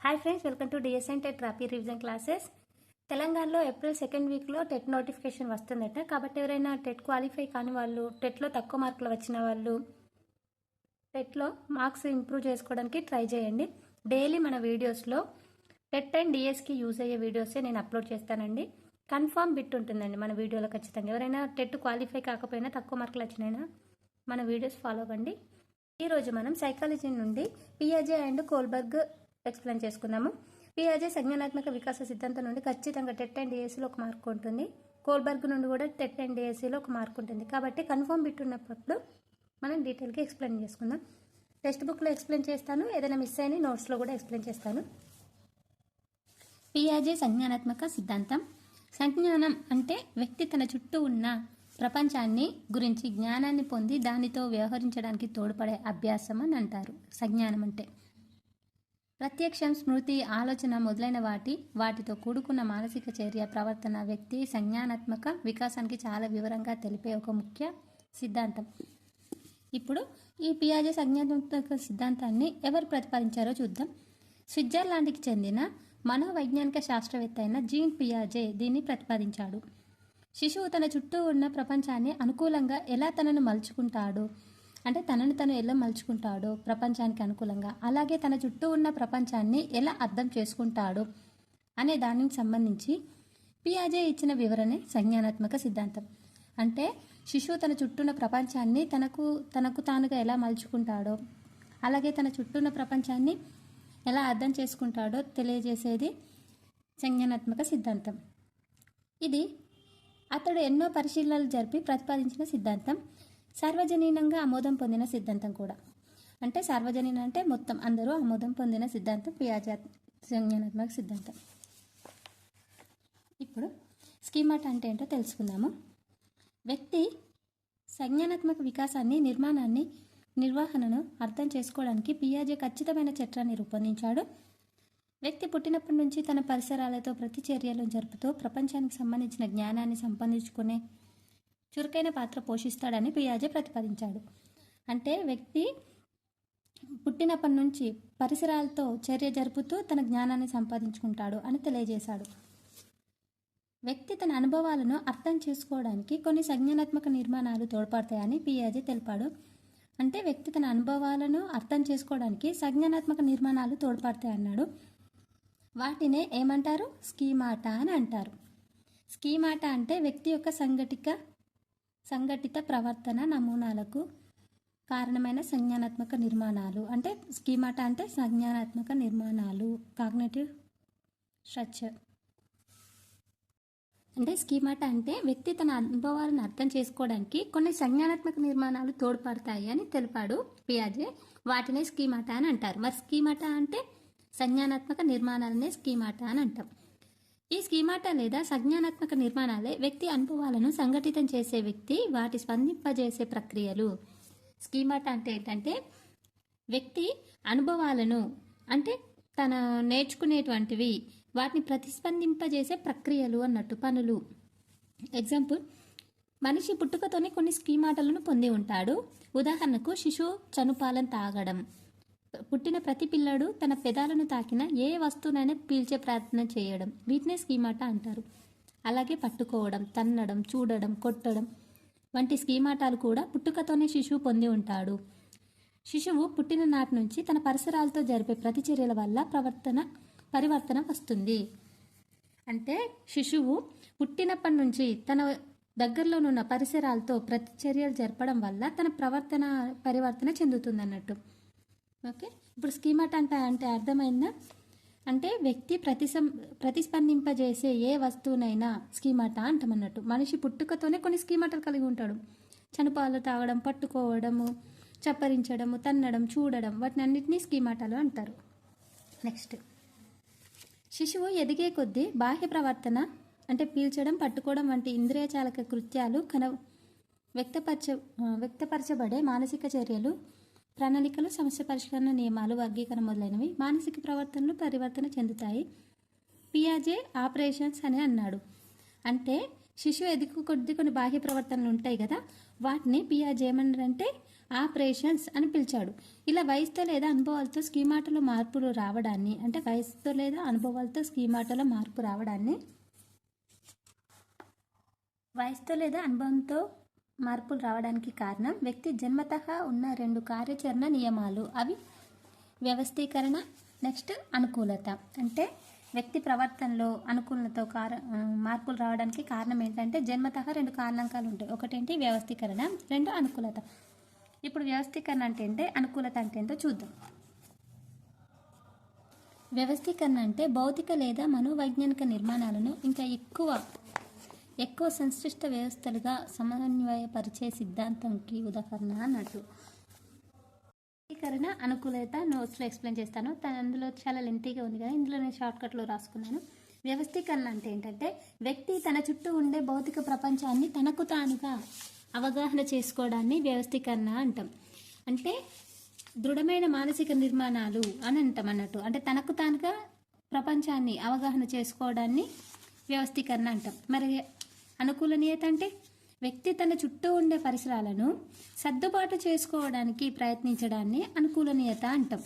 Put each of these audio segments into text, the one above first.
Hi friends, welcome to DSN TET రాపీ revision classes. తెలంగాణలో April second వీక్లో TET notification వస్తుందట. కాబట్టి ఎవరైనా టెట్ క్వాలిఫై కాని వాళ్ళు, టెట్లో తక్కువ మార్కులు వచ్చిన వాళ్ళు టెట్లో మార్క్స్ ఇంప్రూవ్ చేసుకోవడానికి ట్రై చేయండి. డైలీ మన వీడియోస్లో టెట్ అండ్ డిఎస్కి యూజ్ అయ్యే వీడియోసే నేను అప్లోడ్ చేస్తానండి. కన్ఫామ్ బిట్ ఉంటుందండి మన వీడియోలో ఖచ్చితంగా. ఎవరైనా టెట్ క్వాలిఫై కాకపోయినా, తక్కువ మార్కులు వచ్చినైనా మన వీడియోస్ ఫాలో అవ్వండి. ఈరోజు మనం సైకాలజీ నుండి పియాజే అండ్ కోల్బర్గ్ ఎక్స్ప్లెయిన్ చేసుకుందాము. పియాజే సంజ్ఞానాత్మక వికాస సిద్ధాంతం నుండి ఖచ్చితంగా టెట్ అండ్ డిఎస్సిలో ఒక మార్క్ ఉంటుంది. కోల్బర్గ్ నుండి కూడా టెట్ అండ్ డిఎస్సిలో ఒక మార్క్ ఉంటుంది. కాబట్టి కన్ఫర్మ్ బిట్ ఉన్నప్పుడు మనం డీటెయిల్గా ఎక్స్ప్లెయిన్ చేసుకుందాం. టెక్స్ట్ బుక్లో ఎక్స్ప్లెయిన్ చేస్తాను, ఏదైనా మిస్ అయిన నోట్స్లో కూడా ఎక్స్ప్లెయిన్ చేస్తాను. పియాజే సంజ్ఞానాత్మక సిద్ధాంతం. సంజ్ఞానం అంటే వ్యక్తి తన చుట్టూ ఉన్న ప్రపంచాన్ని గురించి జ్ఞానాన్ని పొంది దానితో వ్యవహరించడానికి తోడ్పడే అభ్యాసం అని అంటారు. సంజ్ఞానం అంటే ప్రత్యక్షం, స్మృతి, ఆలోచన మొదలైన వాటితో కూడుకున్న మానసిక చర్య, ప్రవర్తన వ్యక్తి సంజ్ఞానాత్మక వికాసానికి చాలా వివరంగా తెలిపే ఒక ముఖ్య సిద్ధాంతం. ఇప్పుడు ఈ పియాజే సంజ్ఞానాత్మక సిద్ధాంతాన్ని ఎవరు ప్రతిపాదించారో చూద్దాం. స్విట్జర్లాండ్కి చెందిన మనోవైజ్ఞానిక శాస్త్రవేత్త అయిన జీన్ పియాజే దీన్ని ప్రతిపాదించాడు. శిశువు తన చుట్టూ ఉన్న ప్రపంచాన్ని అనుకూలంగా ఎలా తనను మలుచుకుంటాడు, అంటే తనను తను ఎలా మలుచుకుంటాడో ప్రపంచానికి అనుకూలంగా, అలాగే తన చుట్టూ ఉన్న ప్రపంచాన్ని ఎలా అర్థం చేసుకుంటాడో అనే దానికి సంబంధించి పియాజే ఇచ్చిన వివరణే సంజ్ఞానాత్మక సిద్ధాంతం. అంటే శిశువు తన చుట్టూన్న ప్రపంచాన్ని తనకు తానుగా ఎలా మలుచుకుంటాడో, అలాగే తన చుట్టూన్న ప్రపంచాన్ని ఎలా అర్థం చేసుకుంటాడో తెలియజేసేది సంజ్ఞానాత్మక సిద్ధాంతం. ఇది అతడు ఎన్నో పరిశీలనలు జరిపి ప్రతిపాదించిన సిద్ధాంతం. సార్వజనీనంగా ఆమోదం పొందిన సిద్ధాంతం కూడా. అంటే సార్వజనీన అంటే మొత్తం అందరూ ఆమోదం పొందిన సిద్ధాంతం పియాజే సంజ్ఞానాత్మక సిద్ధాంతం. ఇప్పుడు స్కీమాటా అంటే ఏంటో తెలుసుకుందాము. వ్యక్తి సంజ్ఞానాత్మక వికాసాన్ని, నిర్వహణను అర్థం చేసుకోవడానికి పియాజే ఖచ్చితమైన చట్టాన్ని రూపొందించాడు. వ్యక్తి పుట్టినప్పటి నుంచి తన పరిసరాలతో ప్రతిచర్యలు జరుపుతూ ప్రపంచానికి సంబంధించిన జ్ఞానాన్ని సంపాదించుకునే చురుకైన పాత్ర పోషిస్తాడని పియాజే ప్రతిపాదించాడు. అంటే వ్యక్తి పుట్టినప్పటి నుంచి పరిసరాలతో చర్య జరుపుతూ తన జ్ఞానాన్ని సంపాదించుకుంటాడు అని తెలియజేశాడు. వ్యక్తి తన అనుభవాలను అర్థం చేసుకోవడానికి కొన్ని సంజ్ఞానాత్మక నిర్మాణాలు తోడ్పడతాయని పియాజే తెలిపాడు. అంటే వ్యక్తి తన అనుభవాలను అర్థం చేసుకోవడానికి సంజ్ఞానాత్మక నిర్మాణాలు తోడ్పడతాయి అన్నాడు. వాటినే ఏమంటారు? స్కీమాటా అని అంటారు. స్కీమాటా అంటే వ్యక్తి యొక్క సంఘటిత ప్రవర్తన నమూనాలకు కారణమైన సంజ్ఞానాత్మక నిర్మాణాలు. అంటే స్కీమాటా అంటే సంజ్ఞానాత్మక నిర్మాణాలు, కాగ్నిటివ్ స్ట్రక్చర్. అంటే స్కీమాటా అంటే వ్యక్తి తన అనుభవాలను అర్థం చేసుకోవడానికి కొన్ని సంజ్ఞానాత్మక నిర్మాణాలు తోడ్పడతాయి అని తెలిపాడు పియాజే. వాటినే స్కీమాటా అని అంటారు. మరి స్కీమాటా అంటే సంజ్ఞానాత్మక నిర్మాణాలనే స్కీమాటా అని అంటాం. ఈ స్కీమాటా లేదా సంజ్ఞానాత్మక నిర్మాణాలే వ్యక్తి అనుభవాలను సంఘటితం చేసే వాటి స్పందింపజేసే ప్రక్రియలు. స్కీమాటా అంటే ఏంటంటే వ్యక్తి అనుభవాలను, అంటే తన నేర్చుకునేటువంటివి, వాటిని ప్రతిస్పందింపజేసే ప్రక్రియలు అన్నట్టు, పనులు. ఎగ్జాంపుల్, మనిషి పుట్టుకతోనే కొన్ని స్కీమాటాలను పొంది ఉంటాడు. ఉదాహరణకు శిశువు చనుపాలను తాగడం, పుట్టిన ప్రతి పిల్లడు తన పెదాలను తాకిన ఏ వస్తువునైనా పీల్చే ప్రయత్నం చేయడం, వీటినే స్కీమాటా అంటారు. అలాగే పట్టుకోవడం, తన్నడం, చూడడం, కొట్టడం వంటి స్కీమాటాలు కూడా పుట్టుకతోనే శిశువు పొంది ఉంటాడు. శిశువు పుట్టిన నాటి నుంచి తన పరిసరాలతో జరిపే ప్రతిచర్యల వల్ల పరివర్తన వస్తుంది. అంటే శిశువు పుట్టినప్పటి నుంచి తన దగ్గరలోనున్న పరిసరాలతో ప్రతిచర్యలు జరపడం వల్ల తన పరివర్తన చెందుతుంది అన్నట్టు. ఓకే, ఇప్పుడు స్కీమాటా అంటే అర్థమైందా? అంటే వ్యక్తి ప్రతిస్పందింపజేసే ఏ వస్తువునైనా స్కీమాటా అంటామన్నట్టు. మనిషి పుట్టుకతోనే కొన్ని స్కీమాటాలు కలిగి ఉంటాడు. చనుపాలు తాగడం, పట్టుకోవడము, చప్పరించడము, తన్నడం, చూడడం, వాటిని అన్నింటినీ స్కీమాటాలు అంటారు. నెక్స్ట్, శిశువు ఎదిగే కొద్దీ బాహ్య ప్రవర్తన అంటే పీల్చడం, పట్టుకోవడం వంటి ఇంద్రియచాలక కృత్యాలు వ్యక్తపరచబడే మానసిక చర్యలు, ప్రణాళికలు, సమస్య పరిష్కరణ నియమాలు, వర్గీకరణ మొదలైనవి మానసిక ప్రవర్తనలు పరివర్తన చెందుతాయి. పియాజే ఆపరేషన్స్ అని అన్నాడు. అంటే శిశువు ఎదుగు కొద్ది కొన్ని బాహ్య ప్రవర్తనలు ఉంటాయి కదా, వాటిని పియాజే ఏమన్నారంటే ఆపరేషన్స్ అని పిలిచాడు. ఇలా వయసుతో లేదా అనుభవాలతో స్కీమాటలో మార్పులు రావడాన్ని, అంటే వయసుతో లేదా అనుభవాలతో స్కీమాటలో మార్పు రావడాన్ని, వయసుతో లేదా అనుభవంతో మార్పులు రావడానికి కారణం వ్యక్తి జన్మతః ఉన్న 2 కార్యాచరణ నియమాలు. అవి వ్యవస్థీకరణ, నెక్స్ట్ అనుకూలత. అంటే వ్యక్తి ప్రవర్తనలో అనుకూలతతో మార్పులు రావడానికి కారణం ఏంటంటే జన్మతః 2 కారణాంకాలు ఉంటాయి. ఒకటేంటి వ్యవస్థీకరణ, 2 అనుకూలత. ఇప్పుడు వ్యవస్థీకరణ అంటే ఏంటి, అనుకూలత అంటే ఏంటో చూద్దాం. వ్యవస్థీకరణ అంటే భౌతిక లేదా మనోవైజ్ఞానిక నిర్మాణాలను ఇంకా ఎక్కువ సంశ్లిష్ట వ్యవస్థలుగా సమన్వయపరిచే సిద్ధాంతంకి ఉదాహరణ అన్నట్టు. వ్యవస్థీకరణ, అనుకూలత నోట్స్లో ఎక్స్ప్లెయిన్ చేస్తాను. అందులో చాలా లెంతీగా ఉంది కదా, ఇందులో నేను షార్ట్కట్లో రాసుకున్నాను. వ్యవస్థీకరణ అంటే ఏంటంటే వ్యక్తి తన చుట్టూ ఉండే భౌతిక ప్రపంచాన్ని తనకు తానుగా అవగాహన చేసుకోవడాన్ని వ్యవస్థీకరణ అంటాం. అంటే దృఢమైన మానసిక నిర్మాణాలు అని అంటాం అన్నట్టు. అంటే తనకు తానుగా ప్రపంచాన్ని అవగాహన చేసుకోవడాన్ని వ్యవస్థీకరణ అంటాం. మరి అనుకూలనీయత అంటే వ్యక్తి తన చుట్టూ ఉండే పరిసరాలను సర్దుబాటు చేసుకోవడానికి ప్రయత్నించడాన్ని అనుకూలనీయత అంటాం.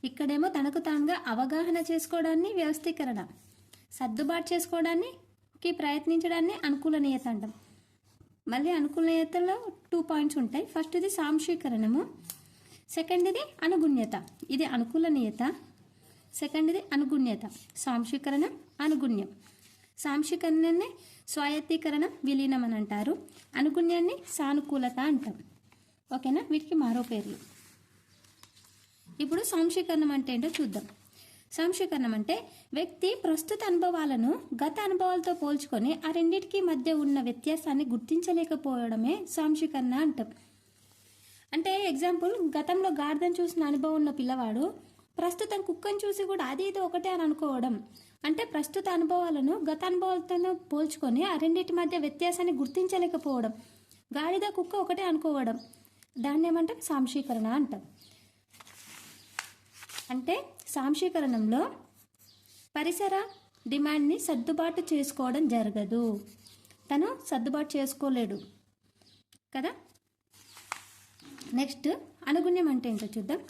ఇక్కడేమో తనకు తానుగా అవగాహన చేసుకోవడాన్ని వ్యవస్థీకరణ, సర్దుబాటు చేసుకోవడానికి ప్రయత్నించడాన్ని అనుకూలనీయత అంటాం. మళ్ళీ అనుకూలనీయతలో 2 పాయింట్స్ ఉంటాయి. ఫస్ట్ ఇది సాంశీకరణము, సెకండ్ ఇది అనుగుణ్యత. ఇది అనుకూలనీయత, సెకండ్ ఇది అనుగుణ్యత. సాంశీకరణం, అనుగుణ్యం. సాంశీకరణాన్ని స్వాయత్తీకరణం, విలీనం అని అంటారు. అనుగుణ్యాన్ని సానుకూలత అంటాం. ఓకేనా, వీటికి మరో పేర్లు. ఇప్పుడు సాంశీకరణం అంటే ఏంటో చూద్దాం. సాంశీకరణం అంటే వ్యక్తి ప్రస్తుత అనుభవాలను గత అనుభవాలతో పోల్చుకొని ఆ రెండింటికి మధ్య ఉన్న వ్యత్యాసాన్ని గుర్తించలేకపోవడమే సాంశీకరణ అంటాం. అంటే ఎగ్జాంపుల్, గతంలో గాడిదను చూసిన అనుభవం ఉన్న పిల్లవాడు ప్రస్తుతం కుక్కను చూసి కూడా అది ఇది ఒకటే అని అనుకోవడం. అంటే ప్రస్తుత అనుభవాలను గత అనుభవాలతో పోల్చుకొని ఆ రెండింటి మధ్య వ్యత్యాసాన్ని గుర్తించలేకపోవడం. గాడిద కుక్క ఒకటే అనుకోవడం, దాన్ని ఏమంటాం, సాంశీకరణ అంటాం. అంటే సాంశీకరణంలో పరిసర డిమాండ్ని సర్దుబాటు చేసుకోవడం జరగదు. తను సర్దుబాటు చేసుకోలేడు కదా. నెక్స్ట్ అనుగుణ్యం అంటే ఏంటో చూద్దాం.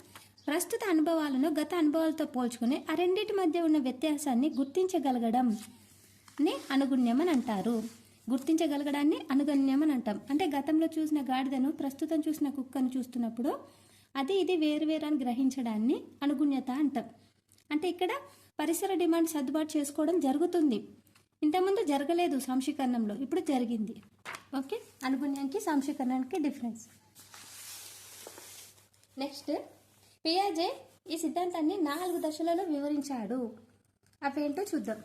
ప్రస్తుత అనుభవాలను గత అనుభవాలతో పోల్చుకొని ఆ రెండింటి మధ్య ఉన్న వ్యత్యాసాన్ని గుర్తించగలగడం ని అనుగుణ్యం అని అంటారు. గుర్తించగలగడాన్ని అనుగుణ్యం అని అంటాం. అంటే గతంలో చూసిన గాడిదను ప్రస్తుతం చూసిన కుక్కను చూస్తున్నప్పుడు అది ఇది వేరు అని గ్రహించడాన్ని అనుగుణ్యత అంటాం. అంటే ఇక్కడ పరిసర డిమాండ్ సర్దుబాటు చేసుకోవడం జరుగుతుంది. ఇంతకుముందు జరగలేదు సాంశీకరణంలో, ఇప్పుడు జరిగింది. ఓకే, అనుగుణ్యానికి సాంశీకరణానికి డిఫరెన్స్. నెక్స్ట్ పియాజే ఈ సిద్ధాంతాన్ని 4 దశలలో వివరించాడు. అవేంటో చూద్దాం.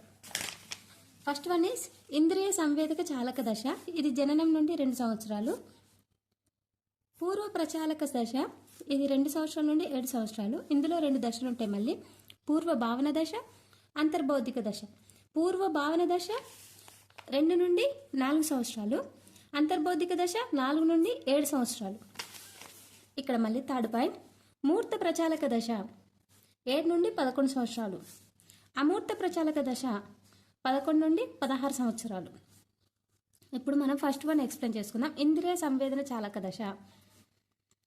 ఫస్ట్ వన్ ఈజ్ ఇంద్రియ సంవేదక చాలక దశ. ఇది జననం నుండి 2 సంవత్సరాలు. పూర్వ ప్రచాలక దశ, ఇది 2 సంవత్సరాల నుండి 7 సంవత్సరాలు. ఇందులో 2 దశలు ఉంటాయి. మళ్ళీ పూర్వ భావన దశ, అంతర్బౌద్ధిక దశ. పూర్వ భావన దశ 2 నుండి 4 సంవత్సరాలు, అంతర్బౌద్ధిక దశ 4 నుండి 7 సంవత్సరాలు. ఇక్కడ మళ్ళీ థర్డ్ పాయింట్, మూర్త ప్రచాలక దశ 7 నుండి 11 సంవత్సరాలు, అమూర్త ప్రచాలక దశ 11 నుండి 16 సంవత్సరాలు. ఇప్పుడు మనం ఫస్ట్ వన్ ఎక్స్ప్లెయిన్ చేసుకుందాం. ఇంద్రియ సంవేదన చాలక దశ.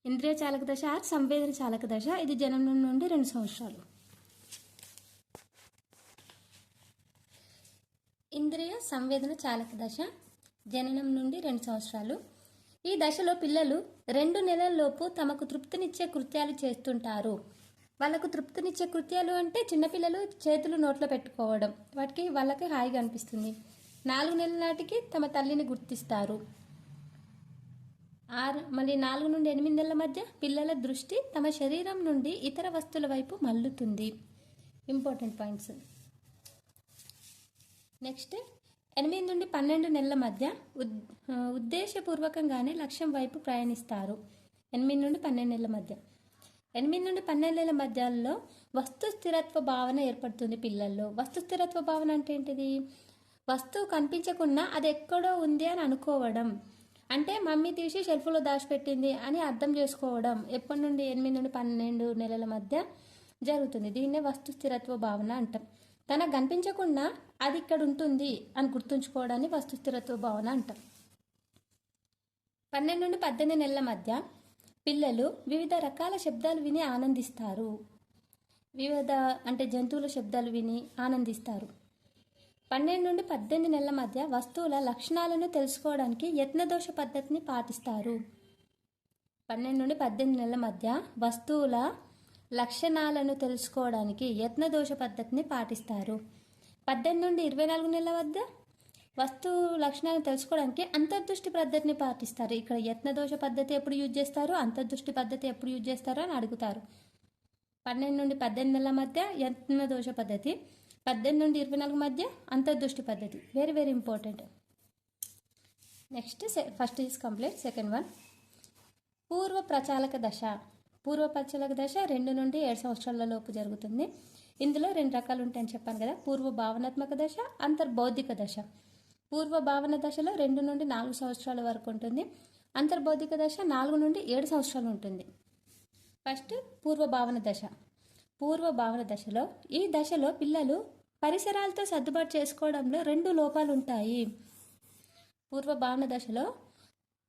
ఇంద్రియ చాలక దశ ఆర్ సంవేదన చాలక దశ, ఇది జననం నుండి 2 సంవత్సరాలు. ఇంద్రియ సంవేదన చాలక దశ జననం నుండి 2 సంవత్సరాలు. ఈ దశలో పిల్లలు 2 నెలల్లోపు తమకు తృప్తినిచ్చే కృత్యాలు చేస్తుంటారు. వాళ్ళకు తృప్తినిచ్చే కృత్యాలు అంటే చిన్నపిల్లలు చేతులు నోట్లో పెట్టుకోవడం, వాళ్ళకి హాయిగా అనిపిస్తుంది. 4 నెలల నాటికి తమ తల్లిని గుర్తిస్తారు. మళ్ళీ 4 నుండి 8 నెలల మధ్య పిల్లల దృష్టి తమ శరీరం నుండి ఇతర వస్తువుల వైపు మల్లుతుంది. Important points. నెక్స్ట్ 8 నుండి 12 నెలల మధ్య ఉద్దేశపూర్వకంగానే లక్ష్యం వైపు ప్రయాణిస్తారు. 8 నుండి 12 నెలల మధ్య. 8 నుండి 12 నెలల మధ్యలో వస్తు స్థిరత్వ భావన ఏర్పడుతుంది పిల్లల్లో. వస్తు స్థిరత్వ భావన అంటే ఏంటిది? వస్తువు కనిపించకుండా అది ఎక్కడో ఉంది అని అనుకోవడం. అంటే మమ్మీ తీసి షెల్ఫ్లో దాచిపెట్టింది అని అర్థం చేసుకోవడం ఎప్పటి నుండి 8 నుండి 12 నెలల మధ్య జరుగుతుంది. దీన్నే వస్తు స్థిరత్వ భావన అంటాం. తనకు కనిపించకుండా అది ఇక్కడ ఉంటుంది అని గుర్తుంచుకోవడాన్ని వస్తు స్థిరత్వ భావన అంటాం. 12 నుండి 18 నెలల మధ్య పిల్లలు వివిధ రకాల శబ్దాలు విని ఆనందిస్తారు. వివిధ అంటే జంతువుల శబ్దాలు విని ఆనందిస్తారు. 12 నుండి 18 నెలల మధ్య వస్తువుల లక్షణాలను తెలుసుకోవడానికి యత్నదోష పద్ధతిని పాటిస్తారు. 12 నుండి 18 నెలల మధ్య వస్తువుల లక్షణాలను తెలుసుకోవడానికి యత్నదోష పద్ధతిని పాటిస్తారు. 18 నుండి 24 నెలల వద్ద వస్తువు లక్షణాలను తెలుసుకోవడానికి అంతర్దృష్టి పద్ధతిని పాటిస్తారు. ఇక్కడ యత్నదోష పద్ధతి ఎప్పుడు యూజ్ చేస్తారు, అంతర్దృష్టి పద్ధతి ఎప్పుడు యూజ్ చేస్తారు అని అడుగుతారు. 12 నుండి 18 నెలల మధ్య యత్నదోష పద్ధతి, 18 నుండి 24 మధ్య అంతర్దృష్టి పద్ధతి. Very very important. Next first is complete. Second one పూర్వ ప్రచాలక దశ. పూర్వ ప్రచాలక దశ 2 నుండి 7 సంవత్సరాల లోపు జరుగుతుంది. ఇందులో 2 రకాలు ఉంటాయని చెప్పాను కదా, పూర్వ భావనాత్మక దశ, అంతర్బౌద్ధిక దశ. పూర్వ భావన దశలో 2 నుండి 4 సంవత్సరాల వరకు ఉంటుంది. అంతర్బౌద్ధిక దశ 4 నుండి 7 సంవత్సరాలు ఉంటుంది. ఫస్ట్ పూర్వ భావన దశ. పూర్వ భావన దశలో ఈ దశలో పిల్లలు పరిసరాలతో సర్దుబాటు చేసుకోవడంలో 2 లోపాలు ఉంటాయి. పూర్వ భావన దశలో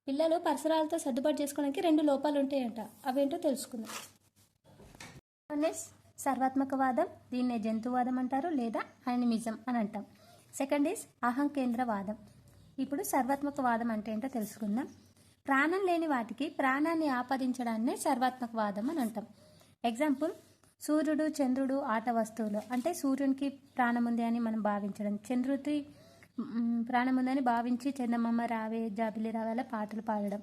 పిల్లలు పరిసరాలతో సర్దుబాటు చేసుకోవడానికి 2 లోపాలు ఉంటాయంట. అవేంటో తెలుసుకుందాం. సర్వాత్మకవాదం, దీన్నే జంతువాదం అంటారు లేదా యానిమిజం అని అంటాం. సెకండ్ ఈజ్ అహంకేంద్రవాదం. ఇప్పుడు సర్వాత్మకవాదం అంటే ఏంటో తెలుసుకుందాం. ప్రాణం లేని వాటికి ప్రాణాన్ని ఆపాదించడాన్నే సర్వాత్మకవాదం అని అంటాం. ఎగ్జాంపుల్, సూర్యుడు, చంద్రుడు ఆట వస్తువులు. అంటే సూర్యునికి ప్రాణం ఉంది అని మనం భావించడం, చంద్రుడికి ప్రాణం ఉందని భావించి చందమామ రావే జాబిలి రావేలా పాటలు పాడడం.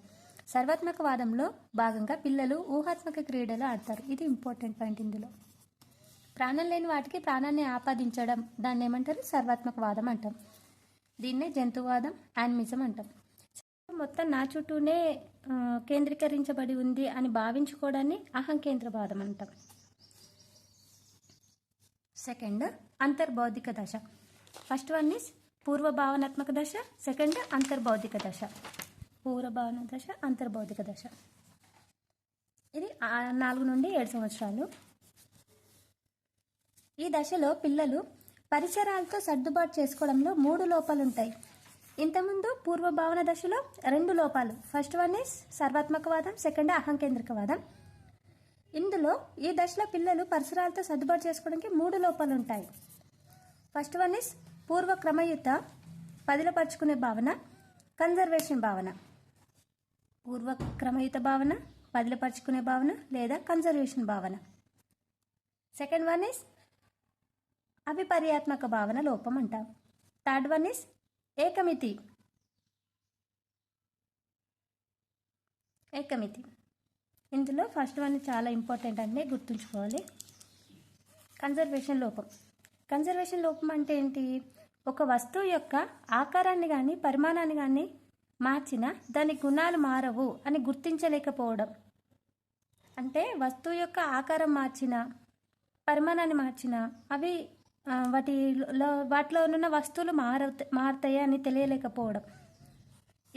సర్వాత్మకవాదంలో భాగంగా పిల్లలు ఊహాత్మక క్రీడలు ఆడతారు. ఇది ఇంపార్టెంట్ పాయింట్. ఇందులో ప్రాణం లేని వాటికి ప్రాణాన్ని ఆపాదించడం, దాన్ని ఏమంటారు? సర్వాత్మకవాదం అంటాం. దీన్నే జంతువాదం, యానిమిజం అంటాం. మొత్తం నా చుట్టూనే కేంద్రీకరించబడి ఉంది అని భావించుకోవడాన్ని అహంకేంద్రవాదం అంటాం. సెకండ్ అంతర్బౌద్ధిక దశ. ఫస్ట్ వన్ ఈజ్ పూర్వ భావనాత్మక దశ, సెకండ్ అంతర్బౌద్ధిక దశ. పూర్వ భావన దశ, అంతర్బౌద్ధిక దశ. ఇది 4 నుండి 7 సంవత్సరాలు. ఈ దశలో పిల్లలు పరిసరాలతో సర్దుబాటు చేసుకోవడంలో 3 లోపాలు ఉంటాయి. ఇంతకుముందు పూర్వ భావన దశలో 2 లోపాలు. ఫస్ట్ వన్ ఈజ్ సర్వాత్మకవాదం, సెకండ్ అహంకేంద్రికవాదం. ఇందులో ఈ దశలో పిల్లలు పరిసరాలతో సర్దుబాటు చేసుకోవడానికి 3 లోపాలు ఉంటాయి. ఫస్ట్ వన్ ఈజ్ పూర్వ క్రమయుత పదిలపరుచుకునే భావన, కన్జర్వేషన్ భావన. పూర్వ క్రమయుత భావన, పదిలపరుచుకునే భావన లేదా కన్జర్వేషన్ భావన. సెకండ్ వన్ ఈజ్ అవిపర్యాత్మక భావన లోపం అంటాం. థర్డ్ వన్ ఈజ్ ఏకమితి. ఇందులో ఫస్ట్ వన్ చాలా ఇంపార్టెంట్ అంటే గుర్తుంచుకోవాలి. కన్జర్వేషన్ లోపం. కన్జర్వేషన్ లోపం అంటే ఏంటి? ఒక వస్తువు యొక్క ఆకారాన్ని కానీ పరిమాణాన్ని కానీ మార్చినా దాని గుణాలు మారవు అని గుర్తించలేకపోవడం. అంటే వస్తువు యొక్క ఆకారం మార్చినా పరిమాణాన్ని మార్చినా అవి వాటిలో ఉన్న వస్తువులు మారుతాయి అని తెలియలేకపోవడం.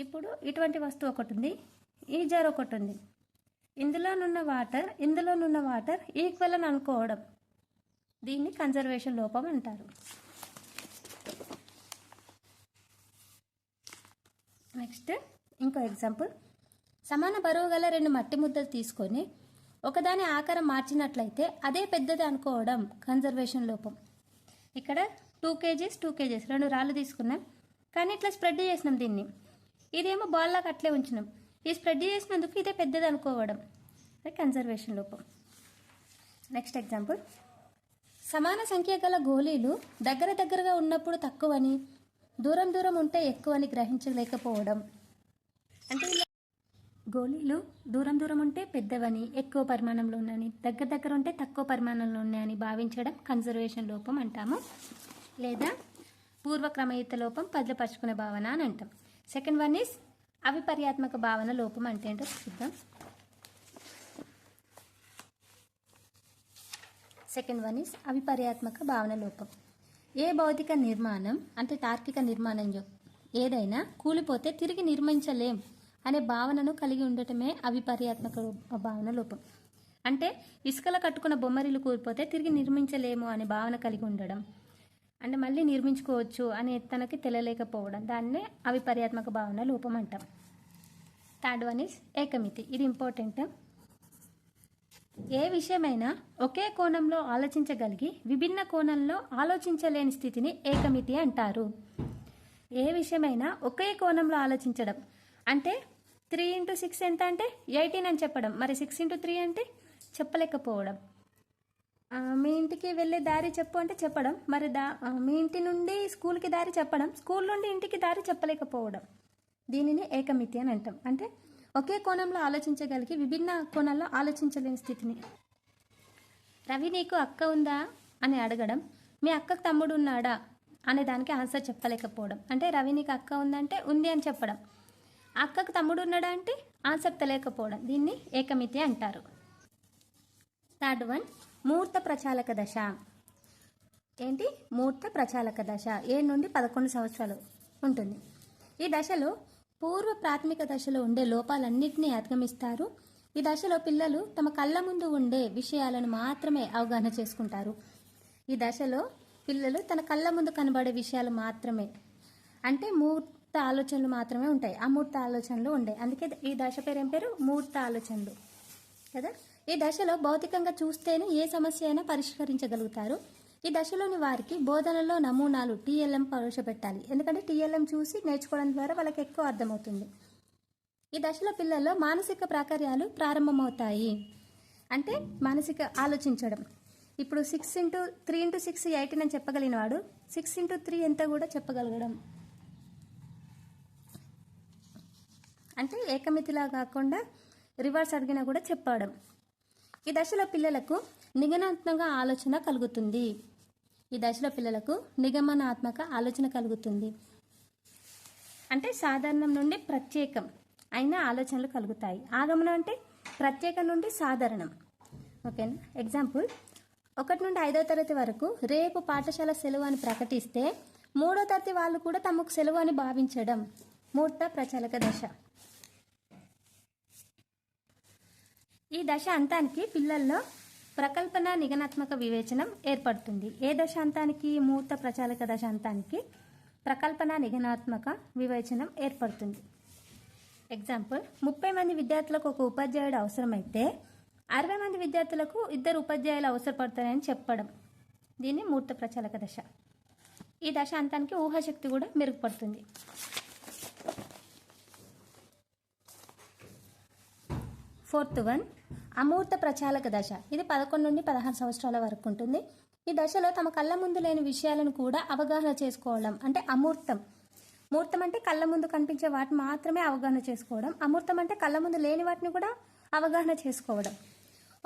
ఇప్పుడు ఇటువంటి వస్తువు ఒకటి ఉంది, ఈ జార్ ఒకటి ఉంది, ఇందులోనున్న వాటర్ ఈక్వల్ అని అనుకోవడం. దీన్ని కన్జర్వేషన్ లోపం అంటారు. నెక్స్ట్ ఇంకో ఎగ్జాంపుల్, సమాన బరువు గల 2 మట్టి ముద్దలు తీసుకొని ఒకదాని ఆకారం మార్చినట్లయితే అదే పెద్దది అనుకోవడం కన్జర్వేషన్ లోపం. ఇక్కడ 2 kgs 2 రాళ్ళు తీసుకున్నాం, కానీ ఇట్లా స్ప్రెడ్ చేసినాం దీన్ని. ఇదేమో బాల్ లాగా అట్లే ఉంచినాం. ఈ స్ప్రెడ్ చేసినందుకు ఇదే పెద్దది అనుకోవడం, అది కన్జర్వేషన్ లోపం. నెక్స్ట్ ఎగ్జాంపుల్, సమాన సంఖ్య గల గోళీలు దగ్గరగా ఉన్నప్పుడు తక్కువని, దూరం ఉంటే ఎక్కువని గ్రహించలేకపోవడం. అంటే గోళీలు దూరం ఉంటే పెద్దవని, ఎక్కువ పరిమాణంలో ఉన్నాయని, దగ్గర ఉంటే తక్కువ పరిమాణంలో ఉన్నాయని భావించడం కన్జర్వేషన్ లోపం అంటాము. లేదా పూర్వక్రమయుత లోపం, పదిలపరుచుకునే భావన అని అంటాం. సెకండ్ వన్ ఈజ్ అవిపర్యాత్మక భావన లోపం అంటే ఏంటో చూద్దాం. సెకండ్ వన్ ఈజ్ అవిపర్యాత్మక భావన లోపం. ఏ భౌతిక నిర్మాణం అంటే తార్కిక నిర్మాణం ఏదైనా కూలిపోతే తిరిగి నిర్మించలేం అనే భావనను కలిగి ఉండటమే అవిపర్యాత్మక భావన లోపం. అంటే ఇసుకలో కట్టుకున్న బొమ్మరిల్లు కూలిపోతే తిరిగి నిర్మించలేము అనే భావన కలిగి ఉండడం, అంటే మళ్ళీ నిర్మించుకోవచ్చు అని తనకి తెలియలేకపోవడం, దాన్నే అవిపర్యాత్మక భావన లోపం అంటాం. థర్డ్ వన్ ఈజ్ ఏకమితి. ఇది ఇంపార్టెంట్. ఏ విషయమైనా ఒకే కోణంలో ఆలోచించగలిగి విభిన్న కోణంలో ఆలోచించలేని స్థితిని ఏకమితి అంటారు. ఏ విషయమైనా ఒకే కోణంలో ఆలోచించడం అంటే 3x6 ఎంత అంటే 18 అని చెప్పడం, మరి 6x3 అంటే చెప్పలేకపోవడం. మీ ఇంటికి వెళ్ళే దారి చెప్పు అంటే చెప్పడం, మరి మీ ఇంటి నుండి స్కూల్కి దారి చెప్పడం, స్కూల్ నుండి ఇంటికి దారి చెప్పలేకపోవడం. దీనిని ఏకమితి అని అంటాం. అంటే ఒకే కోణంలో ఆలోచించగలిగి విభిన్న కోణాల్లో ఆలోచించలేని స్థితిని. రవి నీకు అక్క ఉందా అని అడగడం, మీ అక్కకు తమ్ముడు ఉన్నాడా అనే దానికి ఆన్సర్ చెప్పలేకపోవడం. అంటే రవి నీకు అక్క ఉందంటే ఉంది అని చెప్పడం, అక్కకు తమ్ముడు ఉన్నాడా అంటే ఆన్సర్ తెలియకపోవడం. దీన్ని ఏకమితి అంటారు. థర్డ్ వన్, ముహూర్త ప్రచాలక దశ. ఏంటి ముహూర్త ప్రచాలక దశ? 7 నుండి 11 సంవత్సరాలు ఉంటుంది. ఈ దశలో పూర్వ ప్రాథమిక దశలో ఉండే లోపాలన్నింటినీ అధిగమిస్తారు. ఈ దశలో పిల్లలు తమ కళ్ళ ముందు ఉండే విషయాలను మాత్రమే అవగాహన చేసుకుంటారు. ఈ దశలో పిల్లలు తన కళ్ళ ముందు కనబడే విషయాలు మాత్రమే, అంటే ముహూర్త ఆలోచనలు మాత్రమే ఉంటాయి. అమూర్త ఆలోచనలు ఉంటాయి. అందుకే ఈ దశ పేరు ఏం పేరు? ముహూర్త ఆలోచనలు కదా. ఈ దశలో భౌతికంగా చూస్తేనే ఏ సమస్య అయినా పరిష్కరించగలుగుతారు. ఈ దశలోని వారికి బోధనలో నమూనాలు TLM ప్రవేశపెట్టాలి. ఎందుకంటే TLM చూసి నేర్చుకోవడం ద్వారా వాళ్ళకి ఎక్కువ అర్థమవుతుంది. ఈ దశలో పిల్లల్లో మానసిక ప్రాకార్యాలు ప్రారంభమవుతాయి. అంటే మానసిక ఆలోచించడం. ఇప్పుడు 3x6 18 అని చెప్పగలిగిన వాడు 6x3 ఎంత కూడా చెప్పగలగడం. అంటే ఏకమితిలా కాకుండా రివర్స్ అడిగినా కూడా చెప్పడం. ఈ దశలో పిల్లలకు నిగమనాత్మక ఆలోచన కలుగుతుంది. ఈ దశలో పిల్లలకు నిగమనాత్మక ఆలోచన కలుగుతుంది. అంటే సాధారణం నుండి ప్రత్యేకం అయిన ఆలోచనలు కలుగుతాయి. ఆగమనం అంటే ప్రత్యేకం నుండి సాధారణం. ఓకేనా? ఎగ్జాంపుల్, 1 నుండి 5వ తరగతి వరకు రేపు పాఠశాల సెలవు అని ప్రకటిస్తే 3వ తరగతి వాళ్ళు కూడా తమకు సెలవు అని భావించడం ముహూర్త ప్రచాలక దశ. ఈ దశ అంతానికి పిల్లల్లో ప్రకల్పన నిగమనాత్మక వివేచనం ఏర్పడుతుంది. ఏ దశ అంతానికి? ముహూర్త ప్రచాలక దశ అంతానికి ప్రకల్పన నిగమనాత్మక వివేచనం ఏర్పడుతుంది. ఎగ్జాంపుల్, 30 మంది విద్యార్థులకు ఒక ఉపాధ్యాయుడు అవసరమైతే 60 మంది విద్యార్థులకు 2 ఉపాధ్యాయులు అవసరపడతారని చెప్పడం. దీన్ని ముహూర్త ప్రచాలక దశ. ఈ దశ అంతానికి ఊహాశక్తి కూడా మెరుగుపడుతుంది. ఫోర్త్ వన్, అమూర్త ప్రచాలక దశ. ఇది 11 నుండి 16 సంవత్సరాల వరకు ఉంటుంది. ఈ దశలో తమ కళ్ళ ముందు లేని విషయాలను కూడా అవగాహన చేసుకోవడం అంటే అమూర్తం. మూర్తం అంటే కళ్ళ ముందు కనిపించే వాటిని మాత్రమే అవగాహన చేసుకోవడం. అమూర్తం అంటే కళ్ళ ముందు లేని వాటిని కూడా అవగాహన చేసుకోవడం.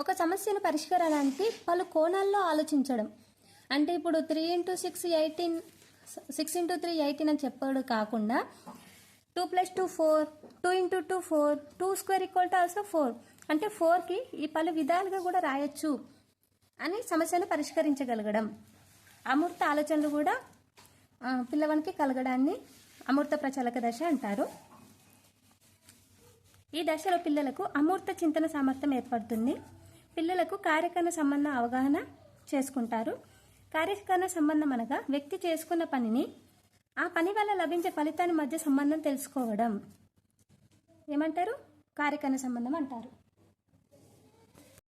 ఒక సమస్యను పరిష్కరించడానికి పలు కోణాల్లో ఆలోచించడం. అంటే ఇప్పుడు 3x6 18 6x3 18 అని చెప్పడం కాకుండా 2 + 2 4, 2 × 2 4, 2² = 4. అంటే 4కి ఈ పలు విధాలుగా కూడా రాయొచ్చు అని సమస్యను పరిష్కరించగలగడం. అమూర్త ఆలోచనలు కూడా పిల్లవానికి కలగడాన్ని అమూర్త ప్రచాలక దశ అంటారు. ఈ దశలో పిల్లలకు అమూర్త చింతన సామర్థ్యం ఏర్పడుతుంది. పిల్లలకు కార్యకరణ సంబంధం అవగాహన చేసుకుంటారు. కార్యకరణ సంబంధం అనగా వ్యక్తి చేసుకున్న పనిని ఆ పని వల్ల లభించే ఫలితాన్ని మధ్య సంబంధం తెలుసుకోవడం ఏమంటారు? కార్యకరణ సంబంధం అంటారు.